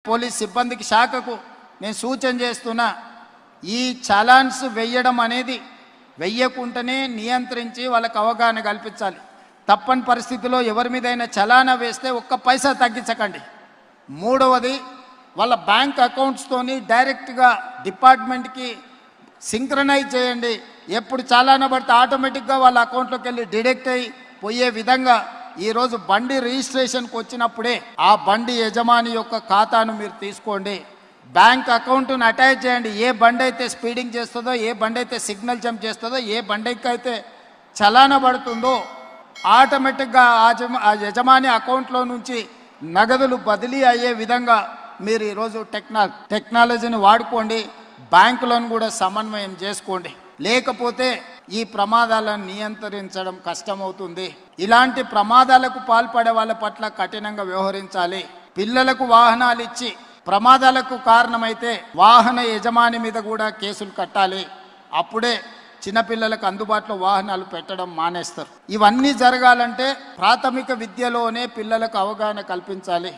Police సిబ్బందికి శాఖకు నేను సూచన చేస్తున్నా, ఈ చలాన్స్ వెయ్యడం అనేది వెయ్యకుంటేనే నియంత్రించి వాళ్ళకు అవగాహన కల్పించాలి. తప్పని పరిస్థితిలో ఎవరి మీదైనా చలానా వేస్తే ఒక్క పైసా తగ్గించకండి. మూడవది, వాళ్ళ బ్యాంక్ అకౌంట్స్తోని డైరెక్ట్గా డిపార్ట్మెంట్కి సింక్రనైజ్ చేయండి. ఎప్పుడు చలానా పడితే ఆటోమేటిక్గా వాళ్ళ అకౌంట్లోకి వెళ్ళి డిడక్ట్ అయ్యి పోయే విధంగా ఈరోజు బండి రిజిస్ట్రేషన్కి వచ్చినప్పుడే ఆ బండి యజమాని యొక్క ఖాతాను మీరు తీసుకోండి. బ్యాంక్ అకౌంట్ను అటాచ్ చేయండి. ఏ బండి అయితే స్పీడింగ్ చేస్తుందో, ఏ బండి అయితే సిగ్నల్ జంప్ చేస్తుందో, ఏ బండికి అయితే చలానా పడుతుందో ఆటోమేటిక్గా ఆ యజమాని అకౌంట్లో నుంచి నగదులు బదిలీ అయ్యే విధంగా మీరు ఈరోజు టెక్నాలజీని వాడుకోండి. బ్యాంకులను కూడా సమన్వయం చేసుకోండి. లేకపోతే ఈ ప్రమాదాలను నియంత్రించడం కష్టమవుతుంది. ఇలాంటి ప్రమాదాలకు పాల్పడే వాళ్ళ పట్ల కఠినంగా వ్యవహరించాలి. పిల్లలకు వాహనాలు ఇచ్చి ప్రమాదాలకు కారణమైతే వాహన యజమాని మీద కూడా కేసులు కట్టాలి. అప్పుడే చిన్నపిల్లలకు అందుబాటులో వాహనాలు పెట్టడం మానేస్తారు. ఇవన్నీ జరగాలంటే ప్రాథమిక విద్యలోనే పిల్లలకు అవగాహన కల్పించాలి.